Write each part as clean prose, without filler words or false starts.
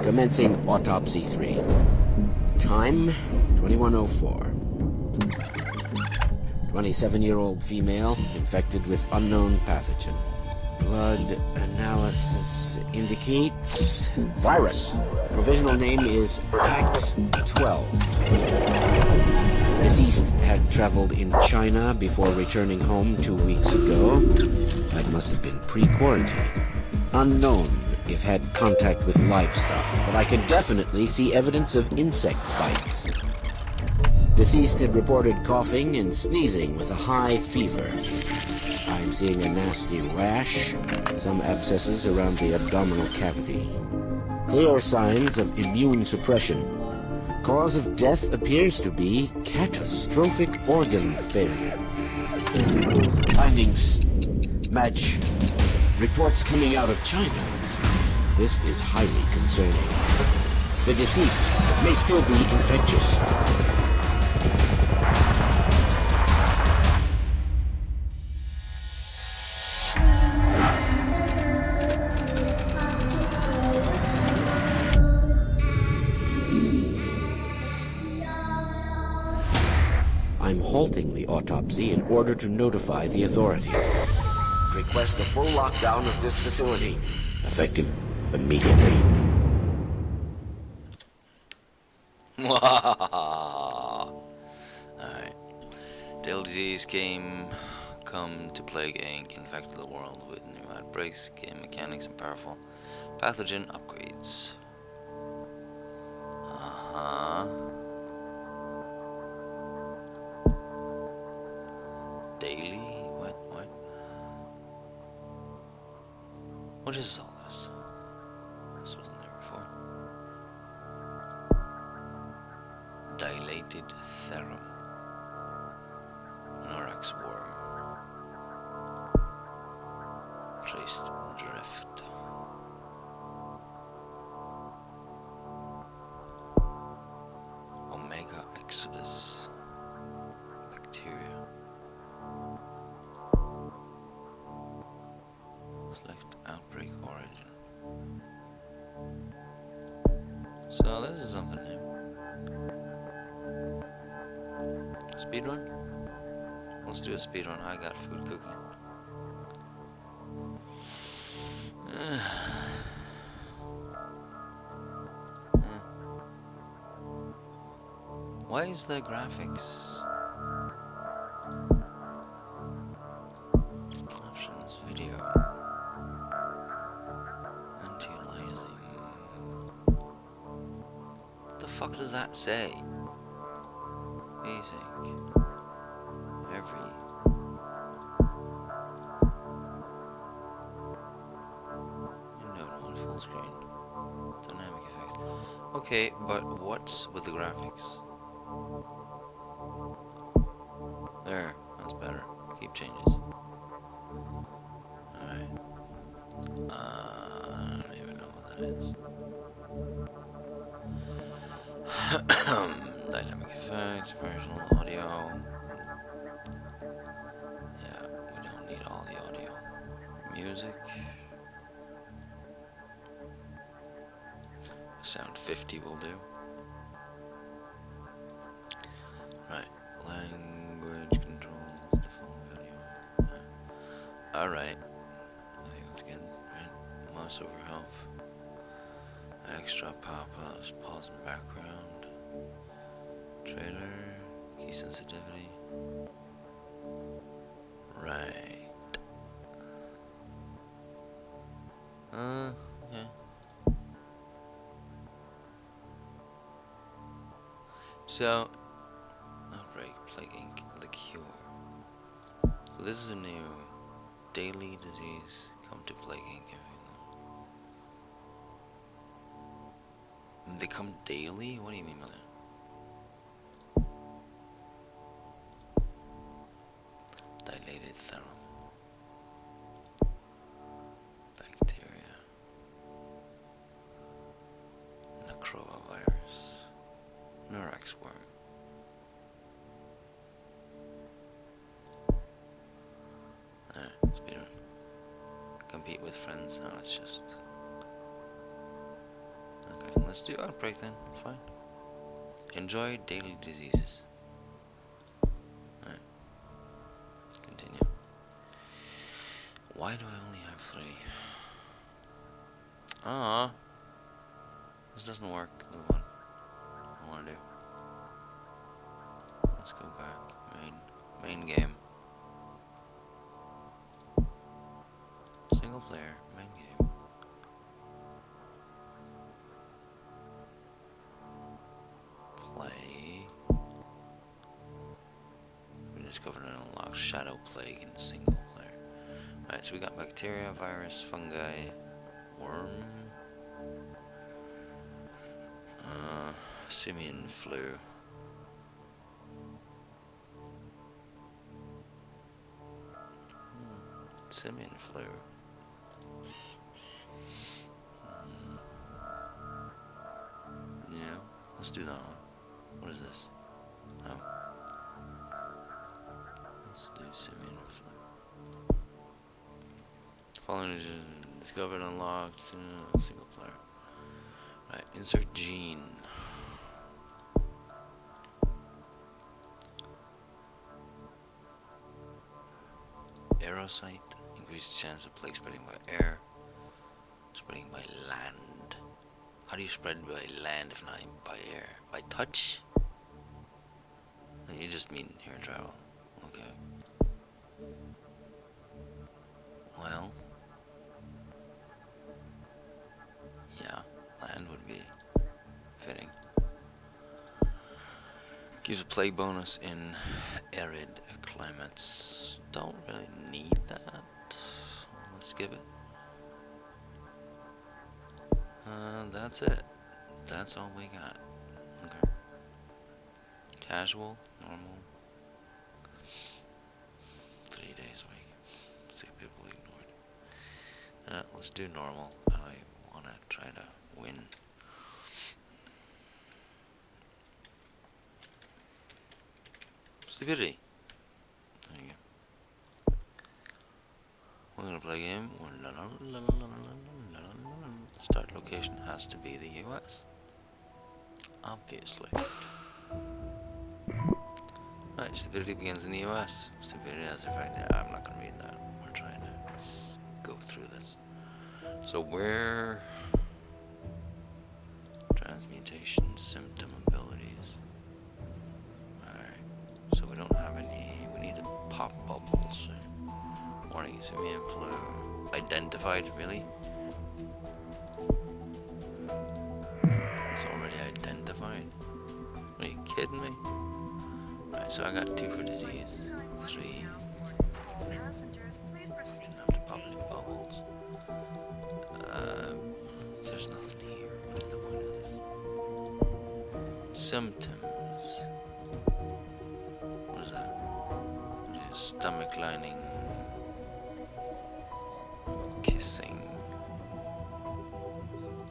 Commencing autopsy 3. Time, 21:04. 27-year-old female, infected with unknown pathogen. Blood analysis indicates virus. Provisional name is PAX-12. Deceased had traveled in China before returning home 2 weeks ago. That must have been pre-quarantine. Unknown if had contact with livestock, but I can definitely see evidence of insect bites. Deceased had reported coughing and sneezing with a high fever. I'm seeing a nasty rash, some abscesses around the abdominal cavity. Clear signs of immune suppression. Cause of death appears to be catastrophic organ failure. Findings match reports coming out of China. This is highly concerning. The deceased may still be infectious. I'm halting the autopsy in order to notify the authorities. Request a full lockdown of this facility. Effective immediately. Alright. Daily disease come to plague Inc. infected the world with new outbreaks, game mechanics, and powerful pathogen upgrades. Daily? What? What is all this? This wasn't there before. Dilated therum. Norax worm. Traced drift. Omega exodus. Bacteria. Select outbreak origin. So this is something new. Speedrun? Let's do a speedrun. I got food cooking. Why is the graphics? Options, video. Anti-aliasing. What the fuck does that say? Basic. Every. Window on full screen. Dynamic effects. Okay, but what's with the graphics? There, that's better. Keep changes. Alright. I don't even know what that is. Dynamic effects, personal audio. Yeah, we don't need all the audio. Music. Sound 50 will do. Right. Language controls, default video. Alright. I think that's good, right? Mouse over health. Extra pop-ups, pause in background. Trailer. Key sensitivity. Right. Yeah. So, outbreak, plague Inc. The cure. So this is a new daily disease come to plague Inc. They come daily? What do you mean by that? Dilated therum. Bacteria. Necrovirus. Norax worm. Alright, speedrun. Compete with friends. Oh, it's just. Okay. let's do outbreak then. Fine. Enjoy daily diseases. Alright. Continue. Why do I only have 3? Ah, this doesn't work. The one I want to do. Let's go back. Main game. Single player. Main game. Play. We discovered and unlocked Shadow Plague in single player. Alright, so we got bacteria, virus, fungi, worm, simian flu. Simian flu. Yeah, let's do that one. What is this? Oh. Let's do simian flu. Following is discovered, unlocked, single player. Right, insert gene. Aerocyte, increased chance of plague spreading by air, spreading by land. How do you spread by land if not by air? By touch? You just mean air travel. Okay. Well, yeah, land would be fitting. Gives a plague bonus in arid climates. Don't really need that. Let's skip it. That's it. That's all we got. Okay. Casual, normal. 3 days a week. See if people ignored. Let's do normal. I wanna try to win. Stupidity. There you go. We're gonna play a game. Start location has to be the US. Obviously. Right, stupidity begins in the US. Stupidity has effect. I'm not gonna read that. We're trying to go through this. So where transmutation symptom abilities. Alright. So we don't have any. We need to pop bubbles. Warning, simian flu. Identified, really? It's already identified? Are you kidding me? Right, so I got 2 for disease. 3. Didn't have to pop any bubbles. There's nothing here. What is the point of this? Symptoms. What is that? What is stomach lining? Kissing.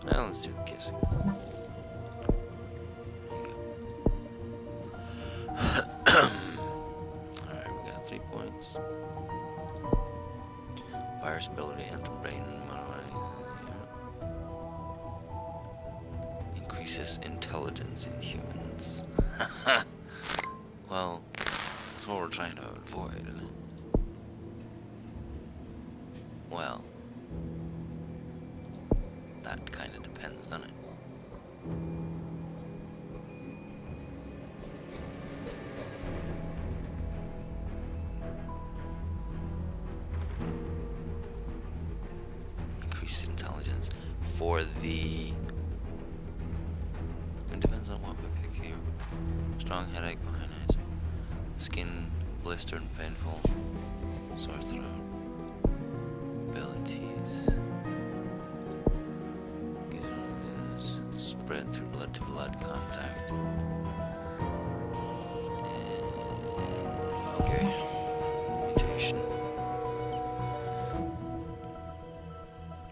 Well, let's do kissing. Alright, we got 3 points. Virus ability, enter brain, increases intelligence in humans. Well, that's what we're trying to avoid, isn't it? Well, that kind of depends on it. Increased intelligence for the... It depends on what we pick here. Strong headache behind eyes. Skin blistered and painful. Sore throat. Abilities. Spread through blood to blood contact. Okay. Mutation.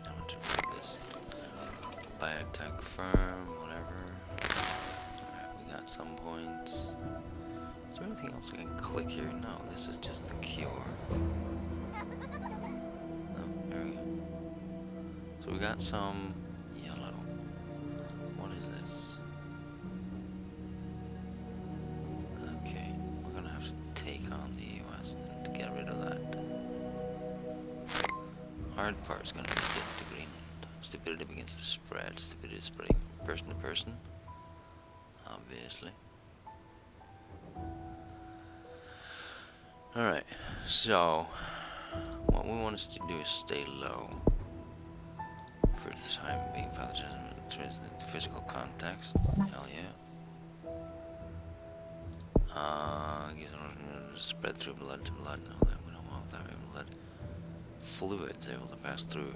I want to read this. Biotech firm, whatever. Alright, we got some points. Is there anything else I can click here? No, this is just the cure. Oh, there we go. So we got some yellow. What is is this? Okay, we're gonna have to take on the US then to get rid of that. Hard part is gonna be getting to Greenland. Stupidity begins to spread. Stupidity is spreading from person to person. Obviously. Alright, so what we want us to do is stay low for the time being. Pathogens, physical context. Hell yeah. Spread through blood to blood. No, that we don't want that. Blood fluids able to pass through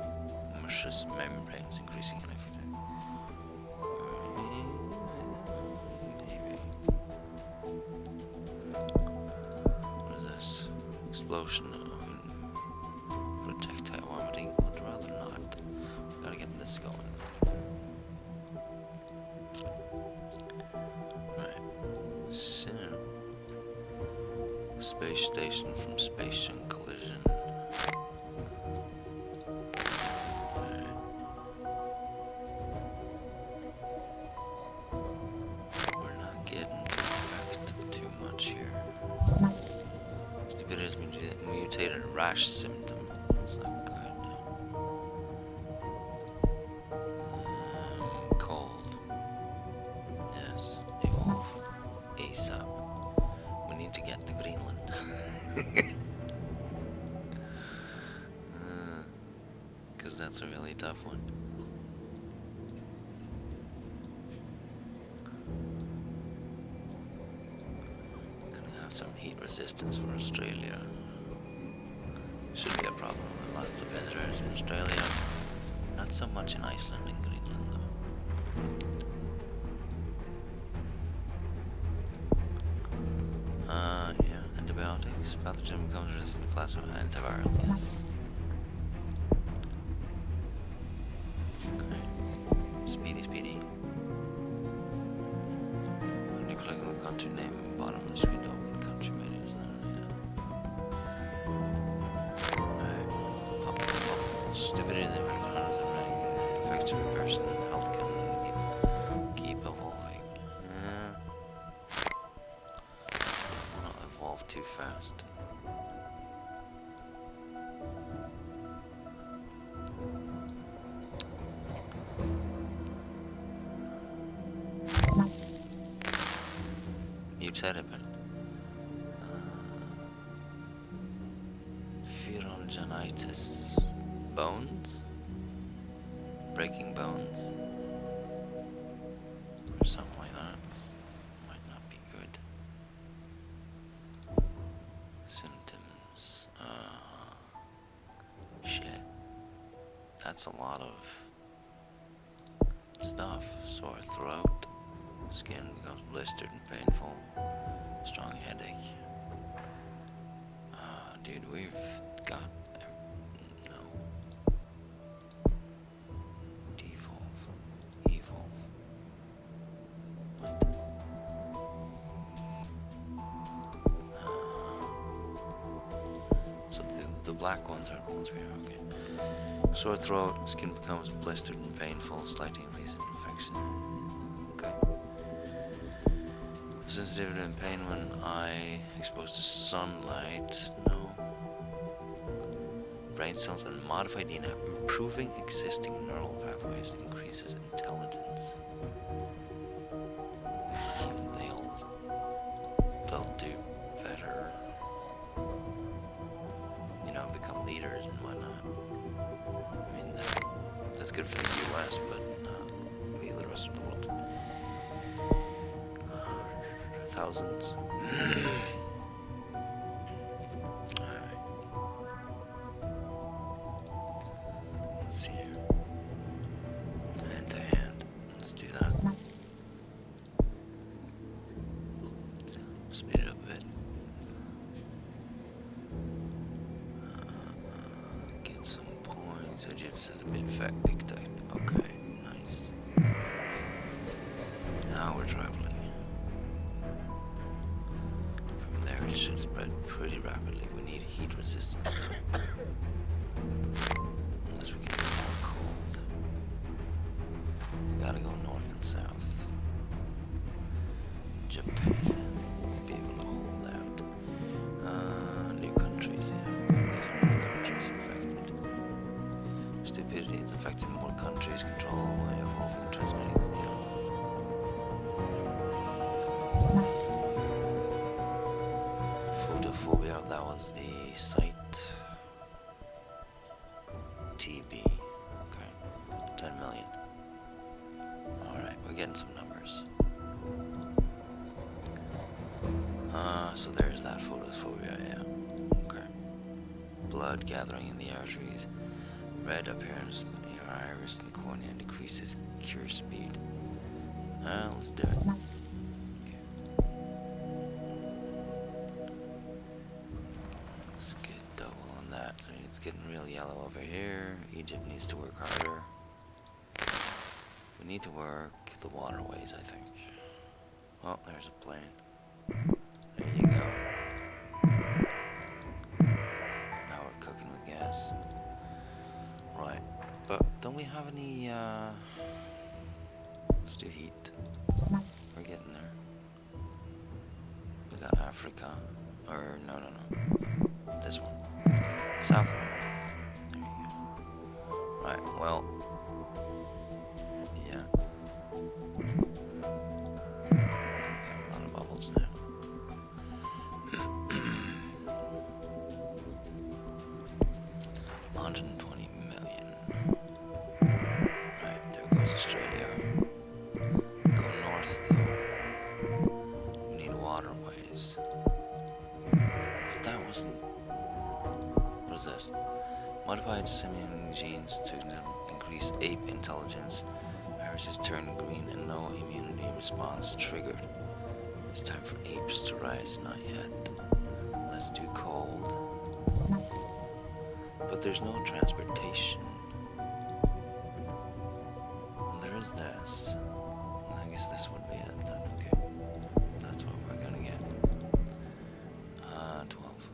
mucous membranes, increasing in efficacy. What is this? Explosion of projectile vomiting. Would rather not. Gotta get this going. Right. So, space station from space collision. We're not getting to affect too much here. Stupidity has mutated rash symptom. That's not good. Cold. Yes. Evolve. ASAP. We need to get to Greenland. Because that's a really tough one. We're gonna have some heat resistance for Australia. Should be a problem with lots of visitors in Australia. Not so much in Iceland and Greenland though. Yeah, antibiotics. Pathogen becomes resistant to class of antiviral, yes. Okay. Speedy. When you click on the country name at the bottom of the screen to open the country menus, then stupidity is infection in person and health can keep evolving. Don't want to evolve too fast. You said it, but pherongionitis. Bones? Breaking bones? Or something like that. Might not be good. Symptoms. Shit. That's a lot of stuff. Sore throat. Skin becomes blistered and painful. Strong headache. Dude, we've got... no. Devolve. Evolve. What? So the black ones are the ones we have, okay. Sore throat, skin becomes blistered and painful, slight increase in infection. Okay. Sensitivity and pain when eye exposed to sunlight. No. Brain cells and modified DNA, improving existing neural pathways, increases intelligence. They'll do better. You know, become leaders and whatnot. I mean, that's good for the US, but not really the rest of the world. Thousands. Alright. Let's see here. Hand to hand. Let's do that. Speed it up a bit. Get some points. Egypt has been detected. Okay, nice. Now we're traveling. It should spread pretty rapidly. We need heat resistance though. Unless we can do more cold. We gotta go north and south. Japan won't be able to hold out. New countries, yeah. These are new countries infected. Stupidity is affecting more countries. Control by evolving, transmitting. Yeah. Photophobia, that was the site. TB. Okay. 10 million. Alright, we're getting some numbers. So there's that photophobia, yeah. Okay. Blood gathering in the arteries. Red appearance in the iris and cornea decreases cure speed. Let's do it. Okay. Let's get double on that. So it's getting real yellow over here. Egypt needs to work harder. We need to work the waterways, I think. Oh, there's a plane. There you go. Now we're cooking with gas. Right. But don't we have any, let's do heat. We're getting there. We got Africa. Or, no. This one. South America. There you go. Right, well. Yeah. Got a lot of bubbles now. 120 million. Right, there goes Australia. Go north though. We need waterways. But that wasn't... What is this? Modified simian genes to increase ape intelligence. Irises turn green and no immunity response triggered. It's time for apes to rise, not yet. Let's do cold. But there's no transportation. Well, there is this. Well, I guess this would be it then. Okay. That's what we're gonna get. 12.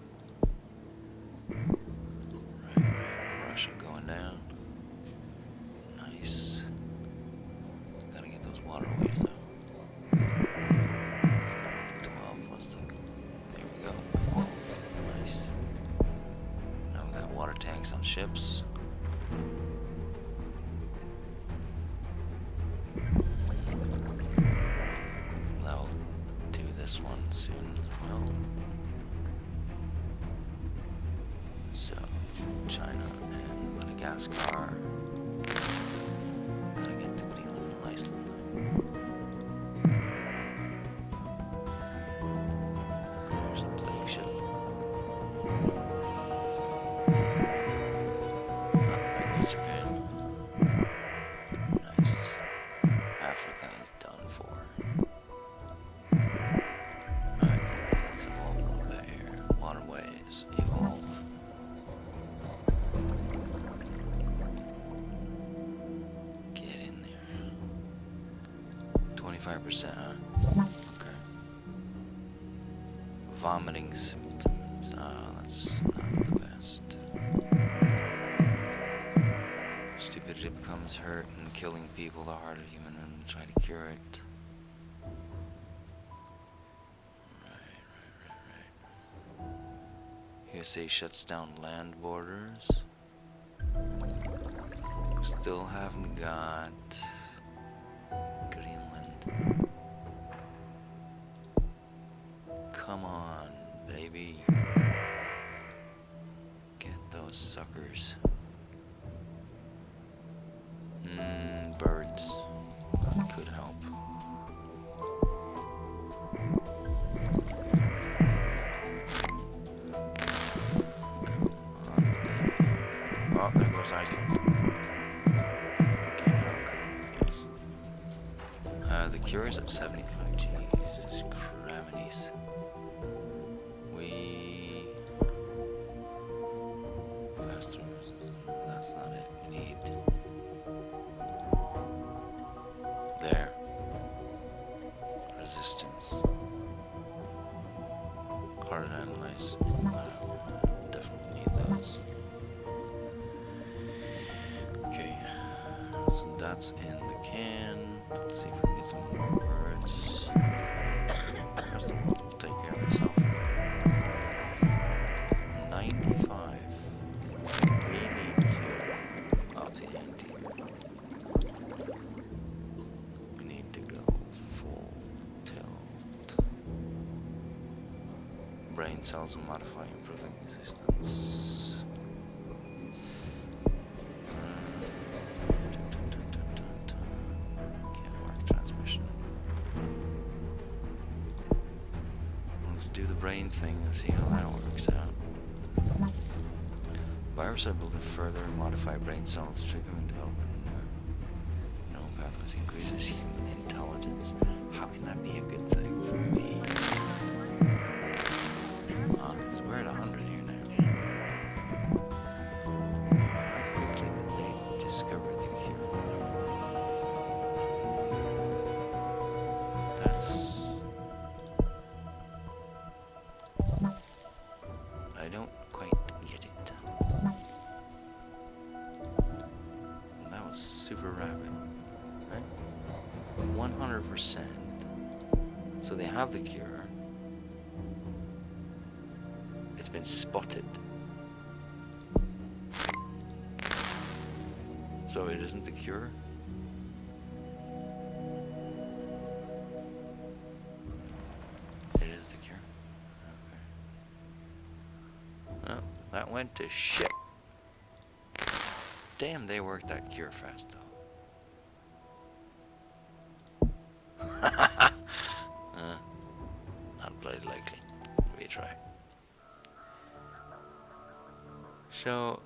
Right. Russia going down. Nice. Gotta get those waterways though. 12 was the... There we go. Nice. Now we got water tanks on ships. I'll do this one soon as well. So, China and Madagascar. Gotta get to Greenland and Iceland. There's a plague ship. There goes Japan. Nice. Africa is done for. Alright, let's evolve a little bit here. Waterways, evolve. Get in there. 25%, huh? Okay. Vomiting symptoms. That's not the best. Stupidity becomes hurt and killing people the harder human and try to cure it. Right. USA shuts down land borders. Still haven't got Greenland. Come on, baby. Get those suckers. Birds. That could help. Come on, baby. Oh, there goes Iceland. Okay, now we're cooking with gas. The cure is at 75. Jesus criminies. Classrooms. That's not it. We need... There. Resistance. Hard to analyze. Definitely need those. Okay. So that's in in the can. Let's see if we can get some more birds. The rest of the world will take care of itself. 95. We need to up the ante here. We need to go full tilt. Brain cells and modify improving existence. Can't work transmission. Let's do the brain thing and see how that works out. Virus able to further modify brain cells, triggering development in neural pathways, increases human intelligence. How can that be a good thing for me? Because we're at 100 here now. How quickly did they discover the cure? That's... I don't quite get it. That was super rapid, right? 100%. So they have the cure. It's been spotted. So it isn't the cure? It is the cure. Okay. Well, that went to shit. Damn, they worked that cure fast though. Not bloody likely. Retry. So,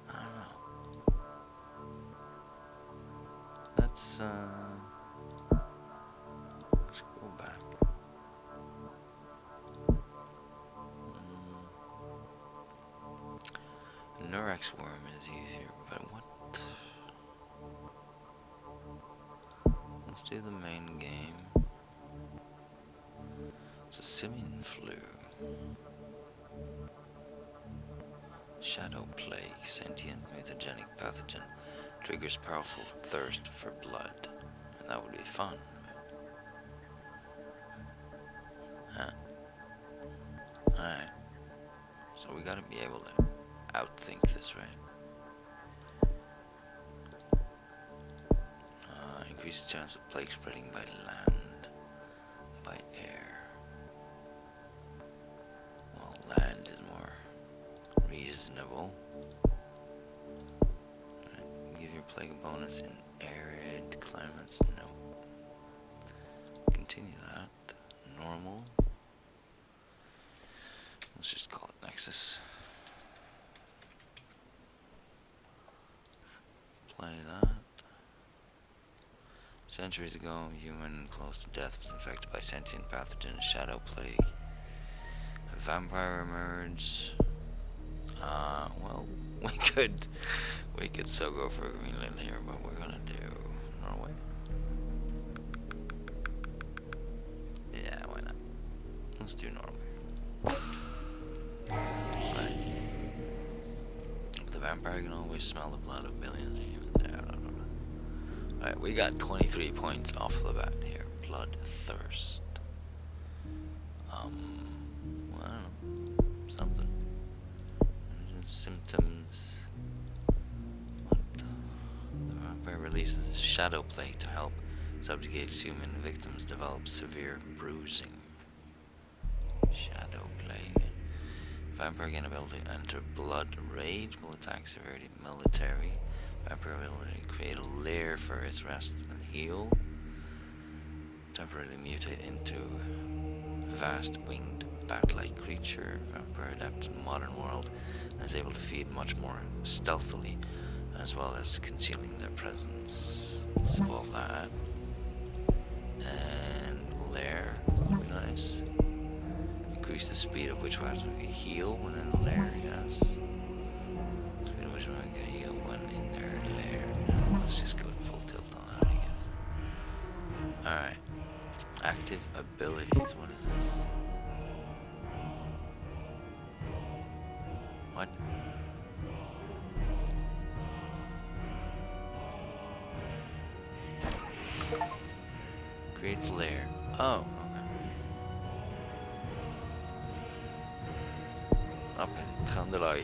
I don't know. Let's go back. Nurex worm is easier, but what? Let's do the main game. It's a simian flu. Shadow plague, sentient mutagenic pathogen, triggers powerful thirst for blood. And that would be fun. Huh. Alright. So we gotta be able to outthink this, right? Increase the chance of plague spreading by land, by air. Well, land is more reasonable. Right. Give your plague a bonus in arid climates. No. Continue that. Normal. Let's just call it Nexus. Play that. Centuries ago, a human close to death was infected by sentient pathogen shadow plague. A vampire emerged. Well, we could so go for Greenland here, but we're gonna do Norway. Yeah, why not? Let's do Norway. Right. The vampire can always smell the blood of millions of humans. Alright, we got 23 points off the bat here. Bloodthirst. Well, I don't know. Something. Symptoms. What? The vampire releases a shadow plague to help subjugate human victims develop severe bruising. Shadow plague. Vampire gain ability to enter blood rage, will attack severity military. Vampire ability to create a lair for its rest and heal. Temporarily mutate into vast winged bat-like creature. Vampire adept to the modern world and is able to feed much more stealthily, as well as concealing their presence. Let's evolve that. And lair would be nice. Increase the speed of which weapons we can heal when in the lair, yes. Speed of which weapons we can heal when in their lair. Let's just go full tilt on that, I guess. Alright. Active abilities, what is this? What? Creates layer. Oh, okay. Up in Trandeloi.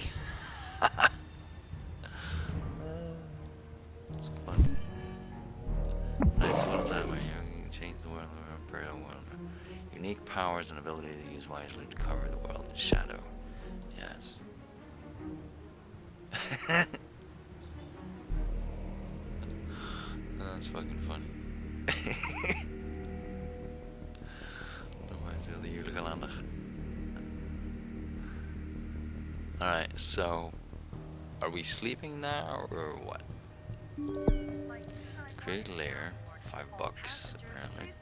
It's fun. Right, so what is that? Where you can change the world or imperial world. Unique powers and ability to use wisely to cover the world in shadow. Yes. That's fucking funny. Reminds me of the Julekalender. Alright, so are we sleeping now or what? Create a layer, $5 apparently.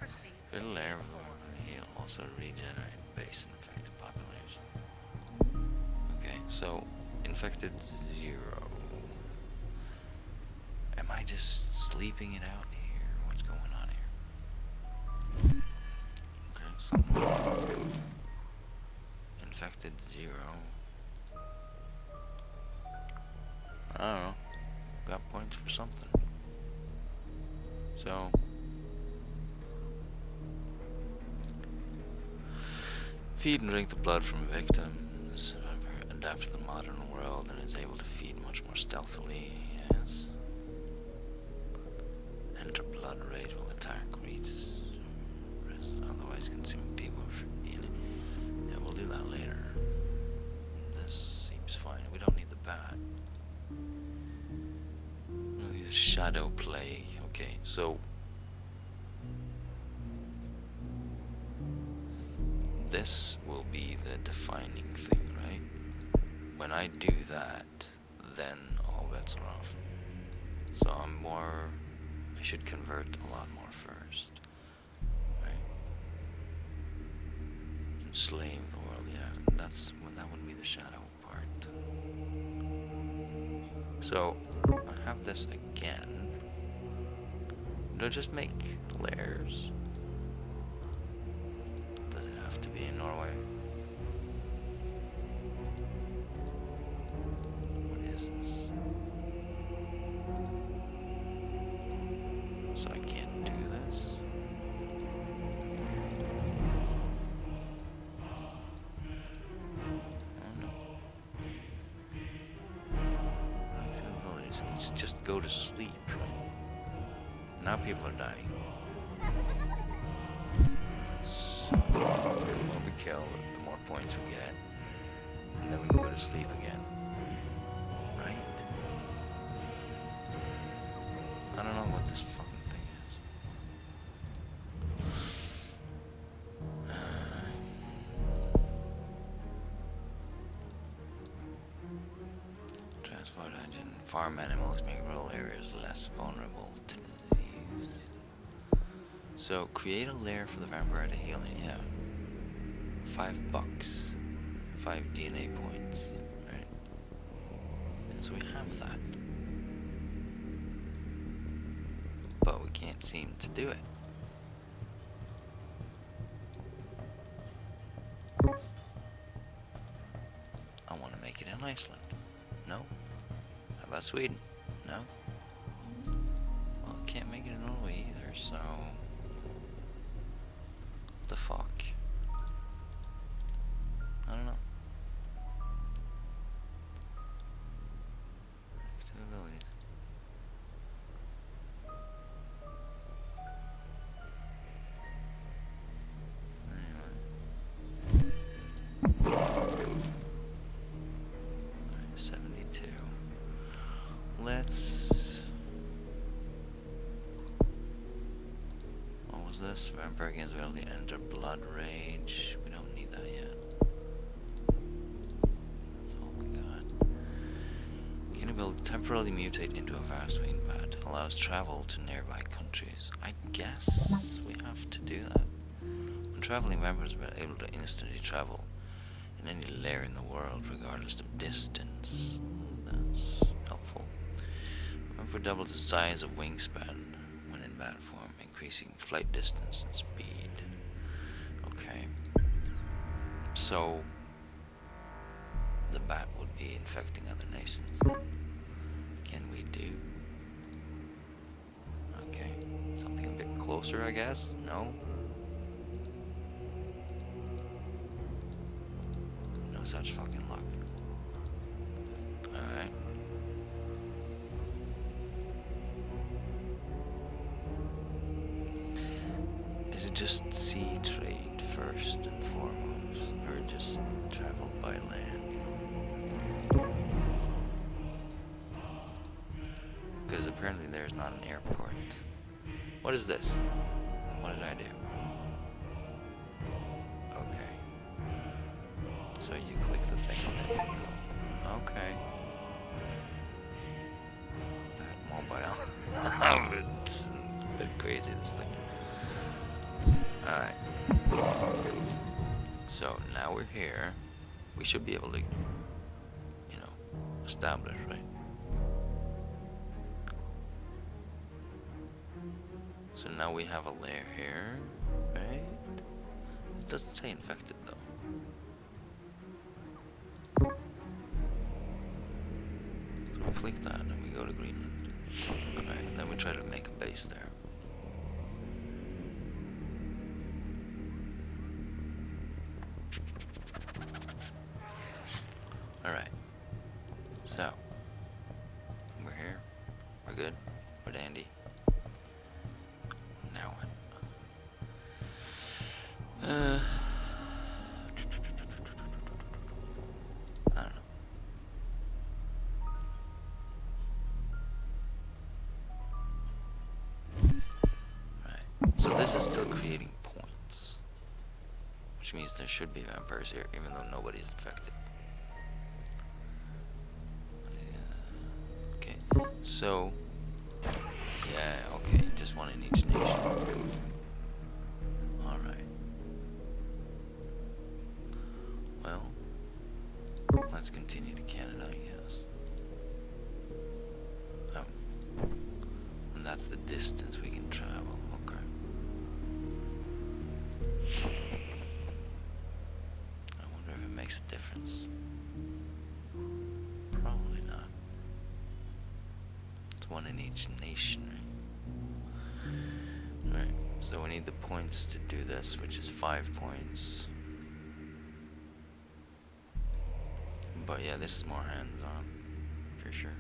Create a layer of the heal, also regenerate base and infected population. Okay, so infected 0. Am I just sleeping it out here? What's going on here? Okay, something wrong. Infected 0. I don't know. Got points for something. So feed and drink the blood from victims. Adapt to the modern world and is able to feed much more stealthily. Yes. Enter blood rage will attack reach. Otherwise consuming people for DNA. Yeah, we'll do that later. This seems fine. We don't need the bat. Shadow plague. Okay, so this will be the defining thing, right? When I do that, then all bets are off. So I should convert a lot more first, right? Enslave the world, yeah, that wouldn't be the shadow part. So I have this again. Do I just make layers? Does it have to be in Norway? What is this? So I can't do this? Oh no. It's just go to sleep, right? Now people are dying. So the more we kill, the more points we get. And then we can go to sleep again. Right? I don't know what this fucking thing is. Transport engine. Farm animals make rural areas less vulnerable to disease. So create a lair for the vampire to heal in. Yeah. $5. 5 DNA points. Right? So we have that. But we can't seem to do it. I want to make it in Iceland. No? How about Sweden? No? Well, I can't make it in Norway either, so... What the fuck? I don't know. Active abilities. Anyway. 72. Let's... What was this? Vampire gains ability to enter blood rage. We don't need that yet. That's all we got. Gain ability to temporarily mutate into a vast winged bat. Allows travel to nearby countries. I guess we have to do that. When traveling, vampires are able to instantly travel in any lair in the world, regardless of distance. That's helpful. Vampire doubles the size of wingspan when in bat form, increasing flight distance and speed. Okay. So the bat would be infecting other nations then. Can we do? Okay. Something a bit closer closer, I guess? No? No such fucking luck. Alright. Is it just sea trade first and foremost? Or just travel by land, you know? Because apparently there's not an airport. What is this? What did I do? Okay. So you click the thing on it and you go. Okay. Bad mobile. It's a bit crazy, this thing. Alright. So now we're here. We should be able to, you know, establish, right? So now we have a layer here, right? It doesn't say infected though. So we click that and we go to Greenland. Alright, and then we try to make a base there. Alright. So we're here. We're good. We're dandy. Now what? I don't know. Right. So this is still creating points, which means there should be vampires here, even though nobody's infected. Okay. So yeah. Okay. Just one in each nation. Alright. Well, let's continue to Canada, I guess. Oh. And that's the distance we can travel. Okay. I wonder if it makes a difference. Probably not. It's one in each nation, right? Right. So we need the points to do this, which is 5 points. But yeah, this is more hands-on, for sure.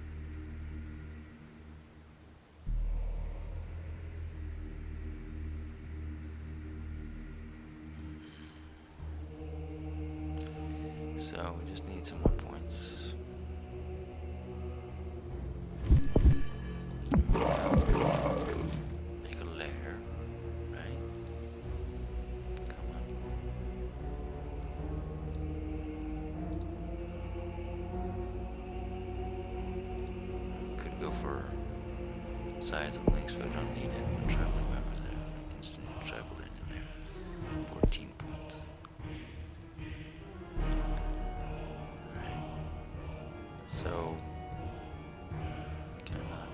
So we just need some more points. Make a layer, right? Come on. Could go for size of links, but I don't need it when traveling by instant travel in there. 14 points. Right. So can I not?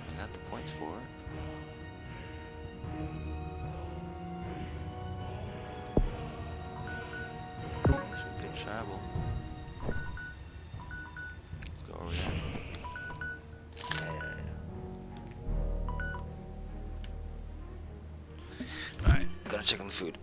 I got the points for it. I guess we could travel. Let's go over there. Alright, gotta check on the food.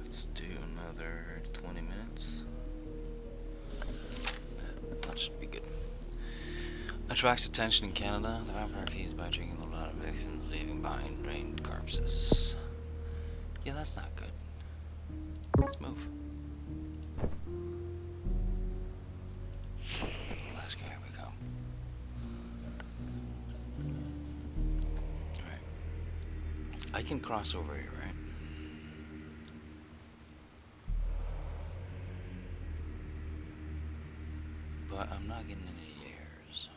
Let's do another 20 minutes. that should be good. Attracts attention in Canada. The vampire feeds by drinking the blood of victims, leaving behind drained corpses. Yeah, that's not good. Let's move. Let's go. Here we go. Alright. I can cross over here, right? But I'm not getting any layers.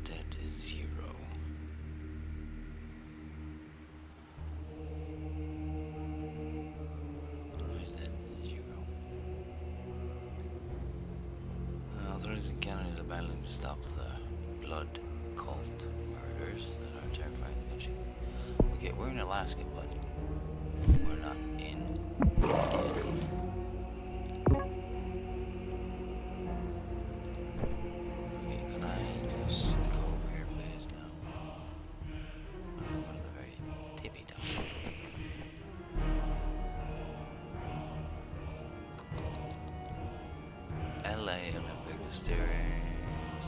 That is 0. Why is that 0? Authorities in Canada is battling to stop the blood cult murders that are terrifying the country. Okay, we're in Alaska, but we're not in Canada. Okay, can I just go over here, please? No. I'm gonna go to the very tippy top. LA Olympic Mysterious.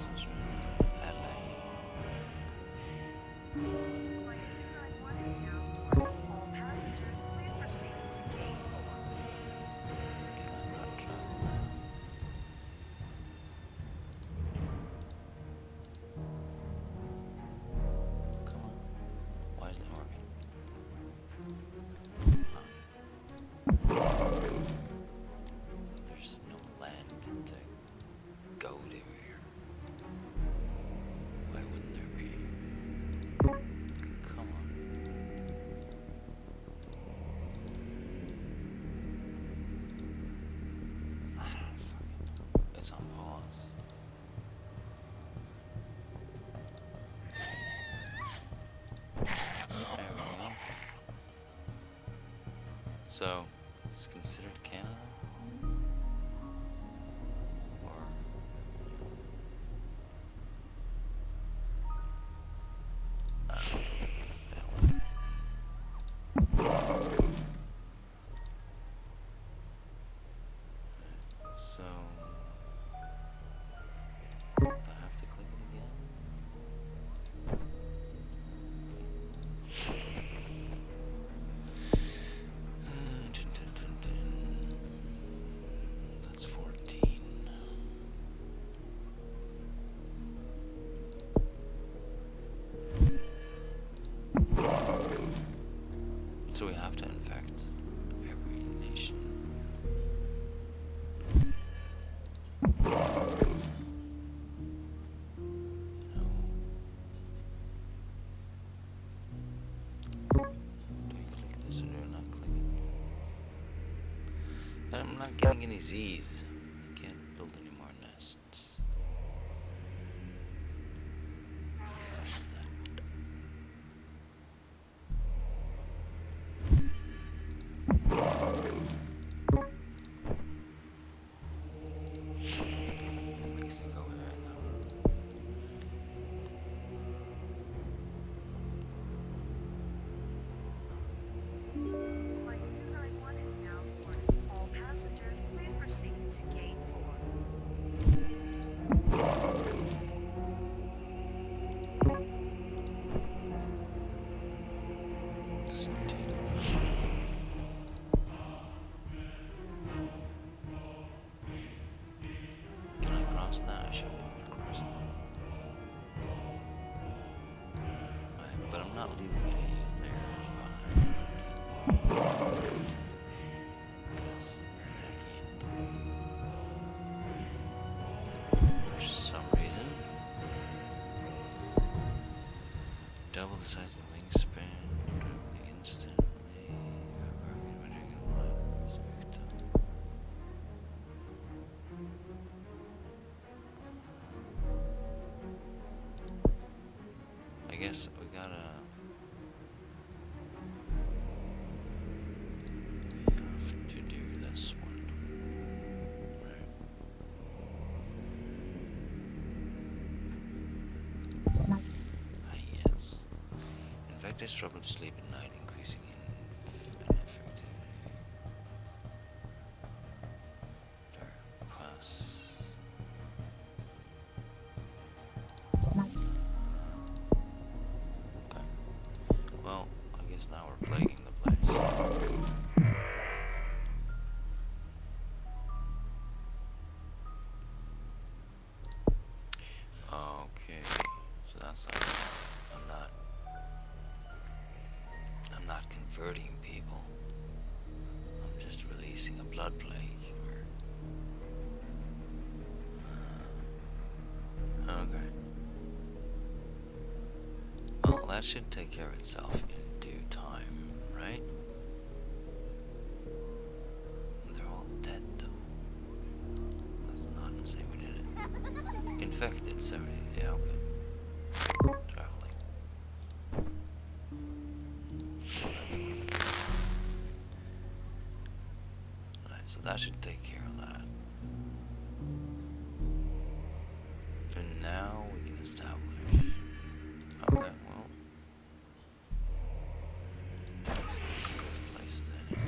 LA. Cannot travel. Come on. Why isn't it working? There's no land to go to here. Why wouldn't there be? Come on. I don't fucking know. It's on pause. There we go. So, it's considered Canada? Or... I don't know. That one. So... do I have to click it again? Dun, dun, dun, dun. That's 14. So we have to infect every nation. You know. Do we click this or do we not click it? I'm not getting any Z's. I can't build any more nests. Mexico, here I go. Flight 291 is now boarded. All passengers, please proceed to gate 4. Steve. Can I cross that? I should be able to cross that. Right, but I'm not leaving any layers behind. Because apparently I can't. For some reason. Double the size of the wingspan. Traveling instantly. Vampire feed by drinking blood of its victim. I guess we gotta... we have to do this one. Right. Ah, yes. Infected struggle to sleep at night, increasing in effectivity. Dark pus. blood plague. Okay. Well, that should take care of itself in due time, right? They're all dead, though. Let's not say we did it. Infected, 70. Yeah, okay. Traveling. Alright, so that should take care of that. And now we can establish. Okay, well. Let's see if there's other places in it.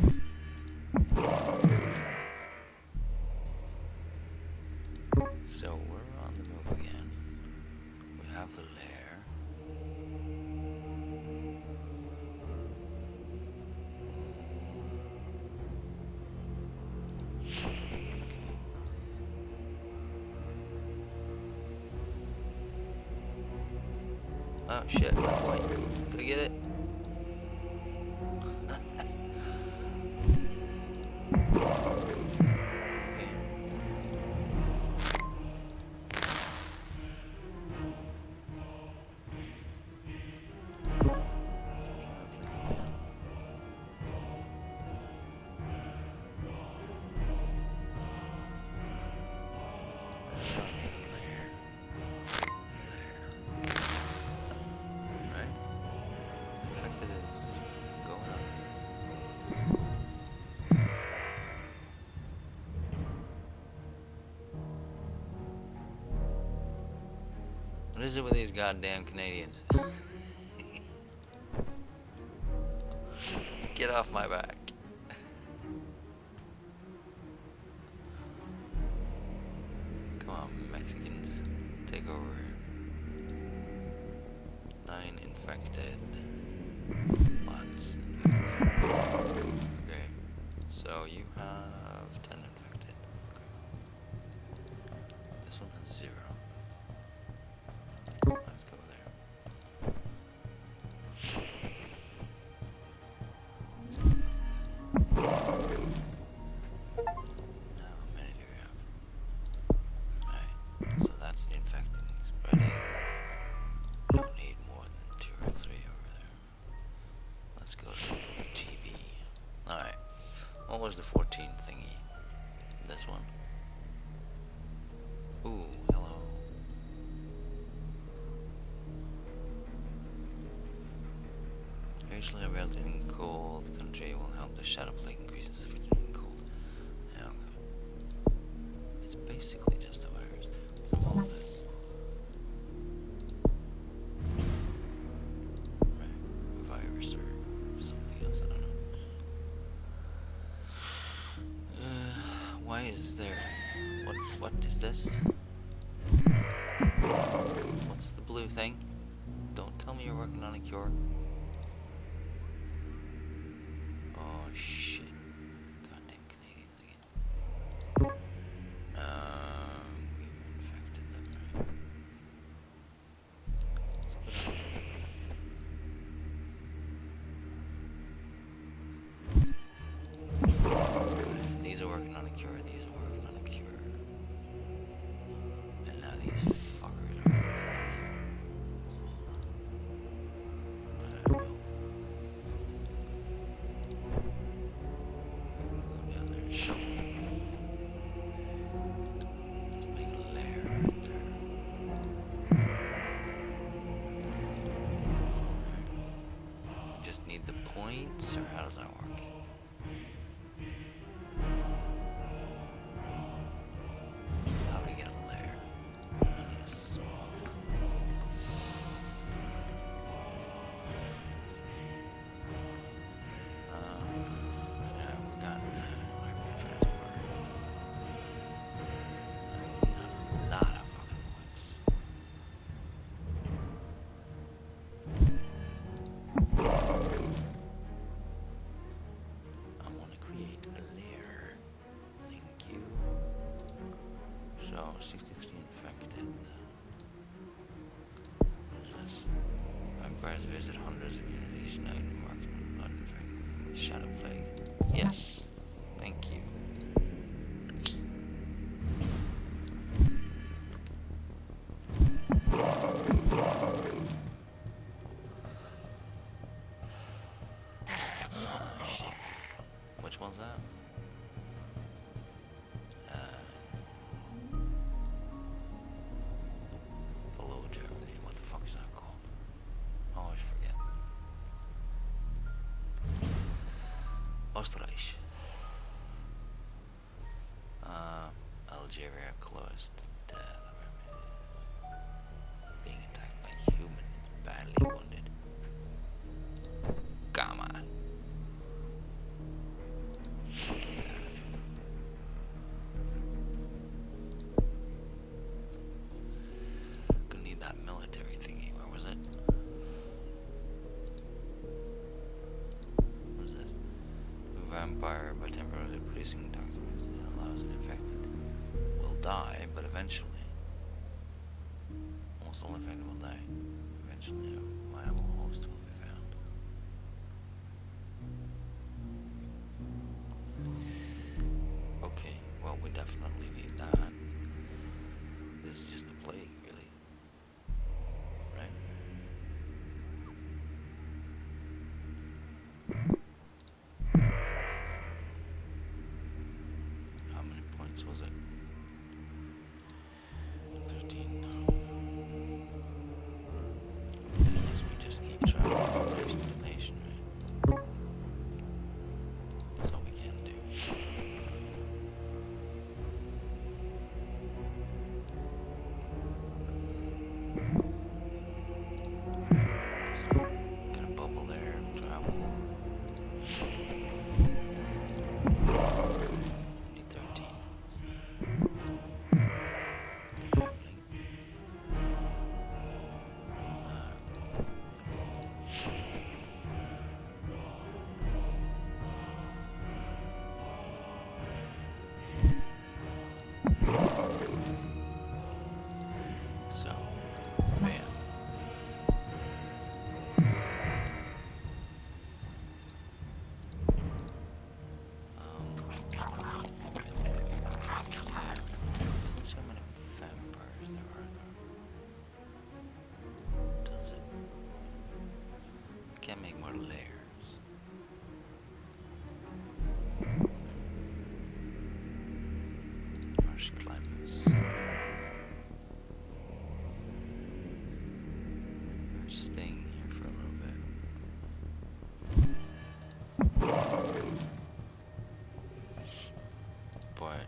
So we're on the move again. We have the lair. Okay. Oh shit, my point. Did I get it? Okay. Traveling again. There. There. Right? Infected is going up. What is it with these goddamn Canadians? Get off my back. Come on, Mexicans. Take over. 9 infected. Lots infected. Okay. So you have 10 infected. Okay. This one has 0. So let's go there. Now, how many do we have? Alright, so that's the infected spreading. We don't need more than 2 or 3 over there. Let's go to GB. Alright, what was the 14 thingy? This one? Ooh, hello. Occasionally a relatively cold country will help the shadow plague increase in severity in cold. Yeah, okay. It's basically just a virus. So all of this. Right. Virus or something else, I don't know. Why is there what is this? What's the blue thing? Don't tell me you're working on a cure. Oh shit. Goddamn Canadians again. We've infected them, right? Let's go down here. Right, so these are working on a cure, these are working on a cure. And now these fuckers are working on a cure. Alright, well. We're gonna go down there and shovel. Let's make a lair right there. Alright. We just need the points, or how does that work? How do we get a lair? I need a smoke. Yeah, we got the hyper transport. A lot of fucking points. I want to create a lair. Thank you. So, 63 infected. What is this? Vampires visit hundreds of communities, night and marked with blood infected. Shadow plague. Yes. Thank you. Österreich. Algeria close to death. Being attacked by humans, badly wounded. Come on. Get out of there. Gonna need that military thingy. Where was it? What is this? A vampire by temporarily producing toxins allows an infected will die, but eventually. Almost all infected will die. Eventually, a viable host will be found. Okay, well, we definitely need that. This is just a plague, really. Right? How many points was it? 13. I guess we just keep traveling from nation to nation, right? That's all we can do. So, get a bubble there, travel. Need 13. Traveling. So, bam. Yeah. Doesn't see how many vampires there are though. Does it? Can't make more layers. Harsh climates. We're staying here for a little bit. But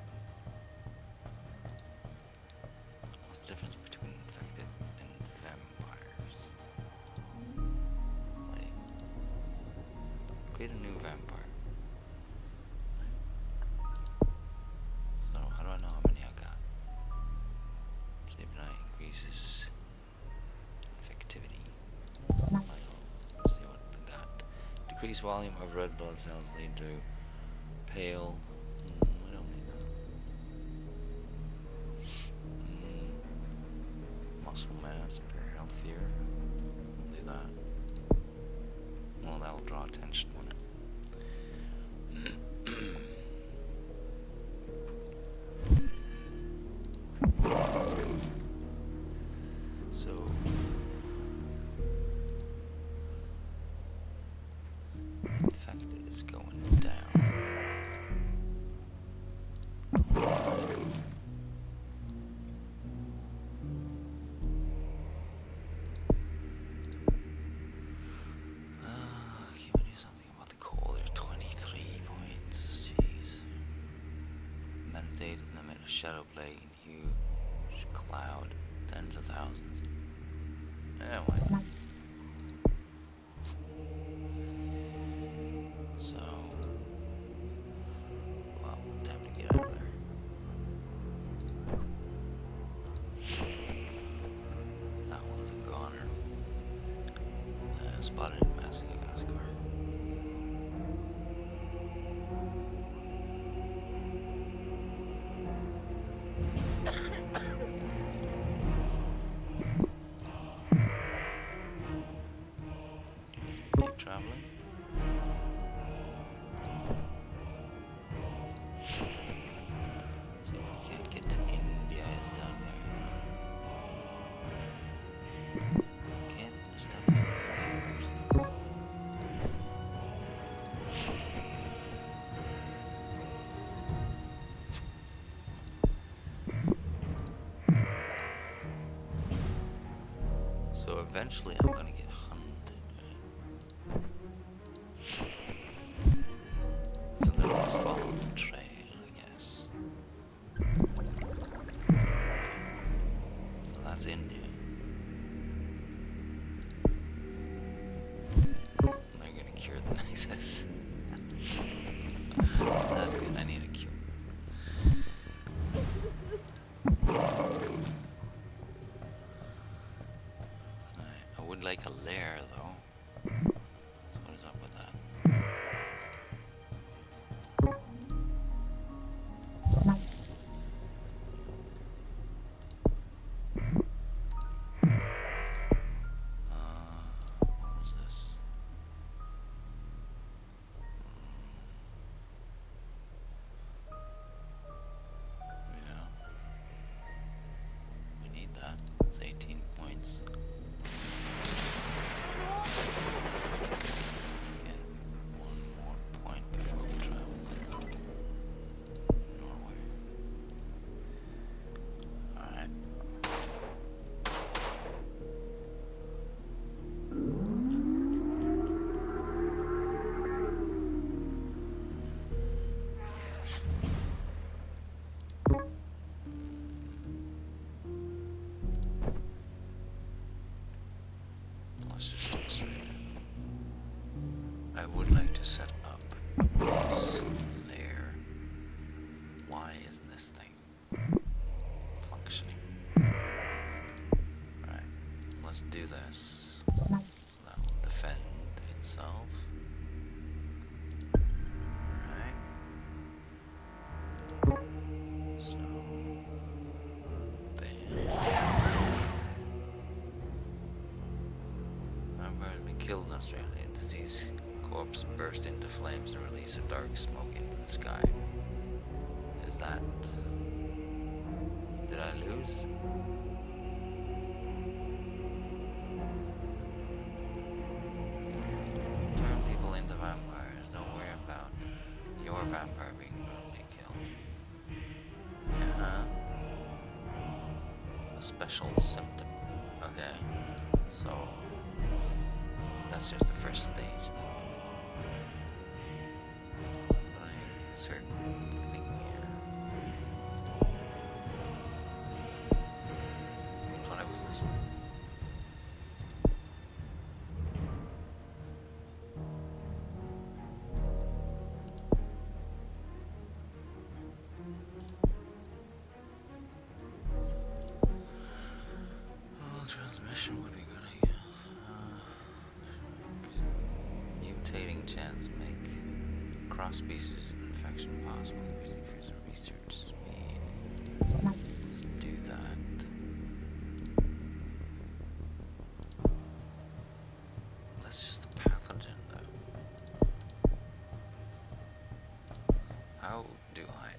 what's the difference between infected and vampires? Like, create a new vampire. So how do I know how many I got? Sleep at night increases infectivity. Let's see what they got. Decreased volume of red blood cells lead to pale. We don't need that. Muscle mass, appear healthier. We'll do that. Well, that'll draw attention, won't it? So, infected is going down. Can we do something about the coal? There's 23 points. Jeez. Meditate in the midst of shadow plague and huge cloud. Tens of thousands. Anyway. So, well, time to get out of there. That one's a goner. Spotted in Madagascar. Keep traveling. See if we can't get to India. Is down there. Can't establish any layers. So eventually I'm gonna get hunted, right? That's good. I need a cube. I would like a lair though. So what is up with that? What was this? Yeah. We need that. It's 18 points. Get one more point before we travel. Norway. Alright. Let's just look straight in. I would like to set up a base layer. Why isn't this thing functioning? Alright, let's do this. So that will defend itself. Alright. So, bam. Vampire has been killed in Australia. Disease corpse burst into flames and release a dark smoke into the sky. Is that... Did I lose? Turn people into vampires. Don't worry about your vampire being brutally killed. Yeah. A special symptom. Okay. So that's just the first stage. Like a certain thing here. I thought it was this one. Transmission would be good, I guess. Mutating chance make cross-species infection possible using research speed. Let's do that. That's just a pathogen, though. How do I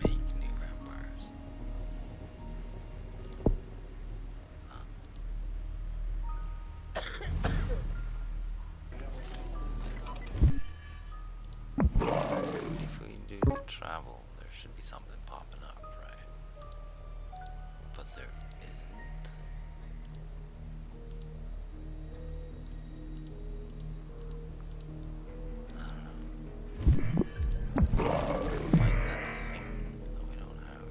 make new vampires? If we do the travel, there should be something popping up, right? But there isn't. I don't know. Find that thing that we don't have.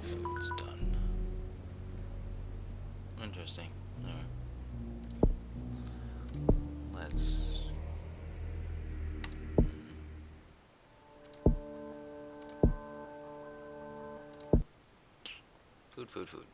Food's done. Interesting. Alright. Let's. Food.